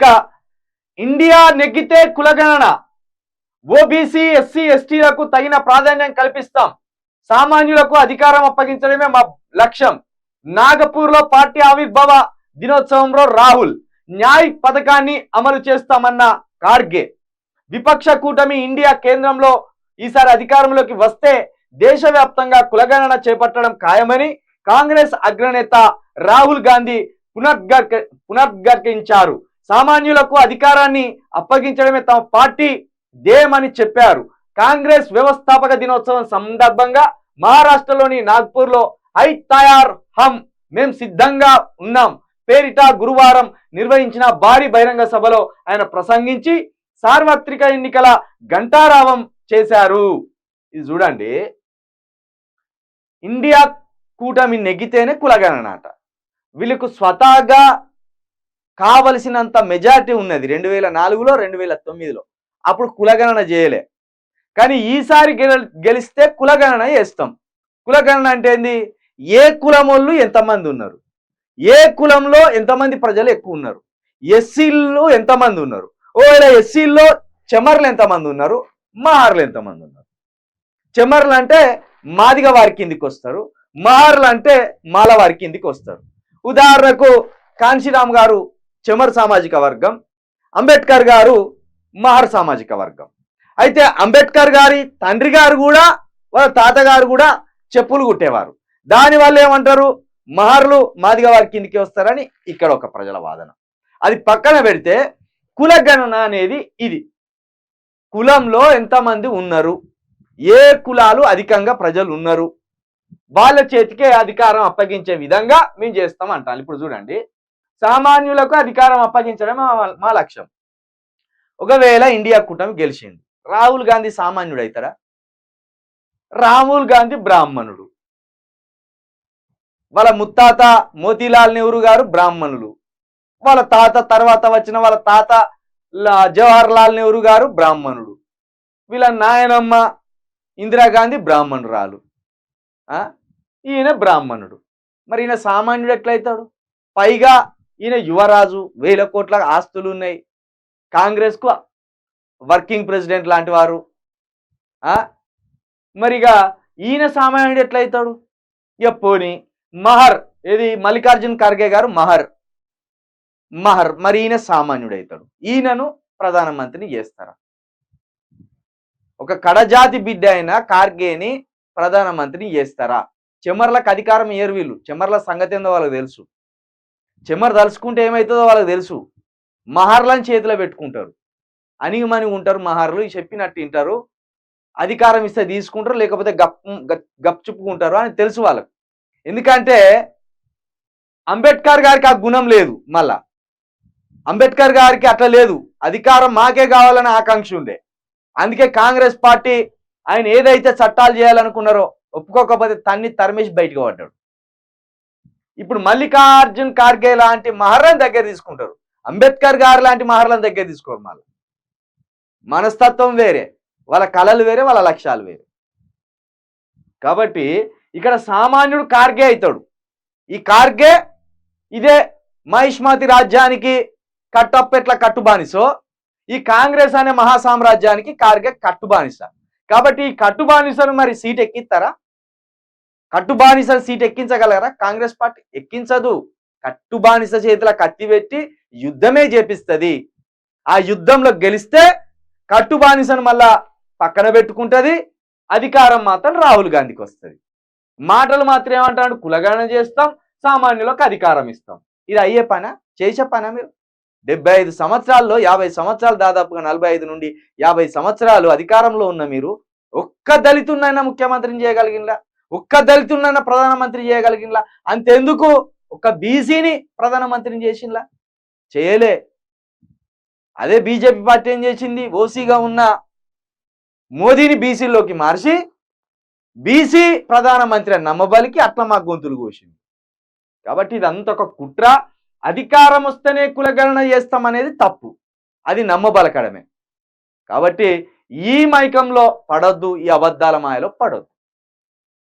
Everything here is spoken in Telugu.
ఇక ఇండియా నెగ్గితే కులగణన, ఓబీసీ ఎస్సీ ఎస్టీలకు తగిన ప్రాధాన్యం కల్పిస్తాం, సామాన్యులకు అధికారం అప్పగించడమే మా లక్ష్యం. నాగపూర్లో పార్టీ ఆవిర్భావ దినోత్సవంలో రాహుల్ న్యాయ్ పథకాన్ని అమలు చేస్తామన్న ఖార్గే. విపక్ష కూటమి ఇండియా కేంద్రంలో ఈసారి అధికారంలోకి వస్తే దేశవ్యాప్తంగా కులగణన చేపట్టడం ఖాయమని కాంగ్రెస్ అగ్రనేత రాహుల్ గాంధీ పునర్గర్కించారు. సామాన్యులకు అధికారాన్ని అప్పగించడమే తమ పార్టీ ధ్యేయమని చెప్పారు. కాంగ్రెస్ వ్యవస్థాపక దినోత్సవం సందర్భంగా మహారాష్ట్రలోని నాగ్పూర్లో హై తయార్ హమ్, మేం సిద్ధంగా ఉన్నాం పేరిట గురువారం నిర్వహించిన భారీ బహిరంగ సభలో ఆయన ప్రసంగించి సార్వత్రిక ఎన్నికల ఘంటారావం చేశారు. ఇది చూడండి, ఇండియా కూటమి నెగ్గితేనే కులగణన అట. వీళ్ళకు స్వతహాగా కావలసినంత మెజారిటీ ఉన్నది 2004లో 2009లో, అప్పుడు కులగణన చేయలే. కానీ ఈసారి గెలిస్తే కులగణన చేస్తాం. కులగణన అంటే ఏంది? ఏ కులం వాళ్ళు ఎంతమంది ఉన్నారు, ఏ కులంలో ఎంతమంది ప్రజలు ఎక్కువ ఉన్నారు, ఎస్సీలు ఎంతమంది ఉన్నారు, ఒకవేళ ఎస్సీల్లో చెమర్లు ఎంతమంది ఉన్నారు, మహార్లు ఎంతమంది ఉన్నారు. చెమర్లు అంటే మాదిగ వారి కిందికి వస్తారు, మహార్లు అంటే మాల వారి కిందికి వస్తారు. ఉదాహరణకు కాంశీరామ్ గారు చెమర్ సామాజిక వర్గం, అంబేద్కర్ గారు మహర్ సామాజిక వర్గం. అయితే అంబేద్కర్ గారి తండ్రి గారు కూడా వాళ్ళ తాతగారు కూడా చెప్పులు కుట్టేవారు. దానివల్ల ఏమంటారు, మహర్లు మాదిగ వారి కిందికి వస్తారని ఇక్కడ ఒక ప్రజల వాదన. అది పక్కన పెడితే కులగణన అనేది ఇది, కులంలో ఎంతమంది ఉన్నారు, ఏ కులాలు అధికంగా ప్రజలు ఉన్నారు, వాళ్ళ చేతికే అధికారం అప్పగించే విధంగా మేము చేస్తాం అంటాం. ఇప్పుడు చూడండి, సామాన్యులకు అధికారం అప్పగించడం మా లక్ష్యం. ఒకవేళ ఇండియా కూటమి గెలిచింది, రాహుల్ గాంధీ సామాన్యుడు అవుతారా? రాహుల్ గాంధీ బ్రాహ్మణుడు, వాళ్ళ ముత్తాత మోతీలాల్ నెహ్రూ గారు బ్రాహ్మణులు, వాళ్ళ తాత తర్వాత వచ్చిన వాళ్ళ తాత జవహర్ లాల్ నెహ్రూ గారు బ్రాహ్మణుడు, వీళ్ళ నాయనమ్మ ఇందిరాగాంధీ బ్రాహ్మణురాలు, ఈయన బ్రాహ్మణుడు. మరి ఈయన సామాన్యుడు ఎట్లయితాడు? పైగా ఈయన యువరాజు, 1000 కోట్ల ఆస్తులు ఉన్నాయి, కాంగ్రెస్కు వర్కింగ్ ప్రెసిడెంట్ లాంటి వారు. మరిగా ఈయన సామాన్యుడు ఎట్లయితాడు? పోని మహర్, ఏది మల్లికార్జున్ ఖర్గే గారు మహర్, మరి ఈయన సామాన్యుడు అవుతాడు. ఈయనను ప్రధానమంత్రిని చేస్తారా? ఒక కడజాతి బిడ్డ అయిన ఖార్గేని ప్రధానమంత్రిని చేస్తారా? చెమర్లకు అధికారం ఏరు వీళ్ళు, చెమర్ల సంగతి ఏందో వాళ్ళకి తెలుసు, చెమర్ తలుచుకుంటే ఏమవుతుందో వాళ్ళకి తెలుసు. మహర్లను చేతిలో పెట్టుకుంటారు, అణిగిమని ఉంటారు మహర్లు, చెప్పినట్టు వింటారు, అధికారం ఇస్తే తీసుకుంటారు, లేకపోతే గప్చుప్పుకుంటారు అని తెలుసు వాళ్ళకు. ఎందుకంటే అంబేద్కర్ గారికి ఆ గుణం లేదు, మళ్ళా అంబేద్కర్ గారికి అట్లా లేదు, అధికారం మాకే కావాలని ఆకాంక్ష ఉండే. అందుకే కాంగ్రెస్ పార్టీ ఆయన ఏదైతే చట్టాలు చేయాలనుకున్నారో ఒప్పుకోకపోతే తరిమేసి బయటకు పడ్డాడు. ఇప్పుడు మల్లికార్జున్ ఖార్గే లాంటి మహర్లను దగ్గర తీసుకుంటారు, అంబేద్కర్ గారు లాంటి మహర్లను దగ్గర తీసుకోరు. మళ్ళీ మనస్తత్వం వేరే, వాళ్ళ కళలు వేరే, వాళ్ళ లక్ష్యాలు వేరే. కాబట్టి ఇక్కడ సామాన్యుడు ఖార్గే అవుతాడు. ఈ ఖార్గే ఇదే మహిష్మతి రాజ్యానికి కట్టప్పెట్ల కట్టుబానిసో ఈ కాంగ్రెస్ అనే మహాసామ్రాజ్యానికి ఖార్గే కట్టుబానిస. కాబట్టి ఈ కట్టుబానిసను మరి సీట్ ఎక్కిస్తారా? కట్టుబానిసను సీట్ ఎక్కించగలరా కాంగ్రెస్ పార్టీ? ఎక్కించదు. కట్టుబానిస చేతిలో కత్తి పెట్టి యుద్ధమే చేపిస్తుంది. ఆ యుద్ధంలో గెలిస్తే కట్టుబానిసను మళ్ళా పక్కన పెట్టుకుంటుంది, అధికారం మాత్రం రాహుల్ గాంధీకి వస్తుంది. మాటలు మాత్రం ఏమంటాడు, కులగణన చేస్తాం, సామాన్యులకు అధికారం ఇస్తాం. ఇది అయ్యే పనా? చేసే పనా? మీరు 75 సంవత్సరాల్లో 50 సంవత్సరాలు, దాదాపుగా 45 నుండి 50 సంవత్సరాలు అధికారంలో ఉన్న మీరు ఒక్క దళితున్నైనా ముఖ్యమంత్రిని చేయగలిగినలా? ఒక్క దళితున్నైనా ప్రధానమంత్రి చేయగలిగినలా? అంతెందుకు ఒక్క బీసీని ప్రధానమంత్రిని చేసింలా? చేయలే. అదే బీజేపీ పార్టీ ఏం చేసింది, ఓసీగా ఉన్న మోదీని బీసీలోకి మార్చి బీసీ ప్రధానమంత్రి అని నమ్మబలికి అట్లా మా గొంతులు కోసింది. కాబట్టి ఇదంతా ఒక కుట్ర. అధికారం వస్తేనే కులగణన చేస్తామనేది తప్పు, అది నమ్మబలకడమే. కాబట్టి ఈ మైకంలో పడొద్దు, ఈ అబద్ధాల మాయలో పడొద్దు.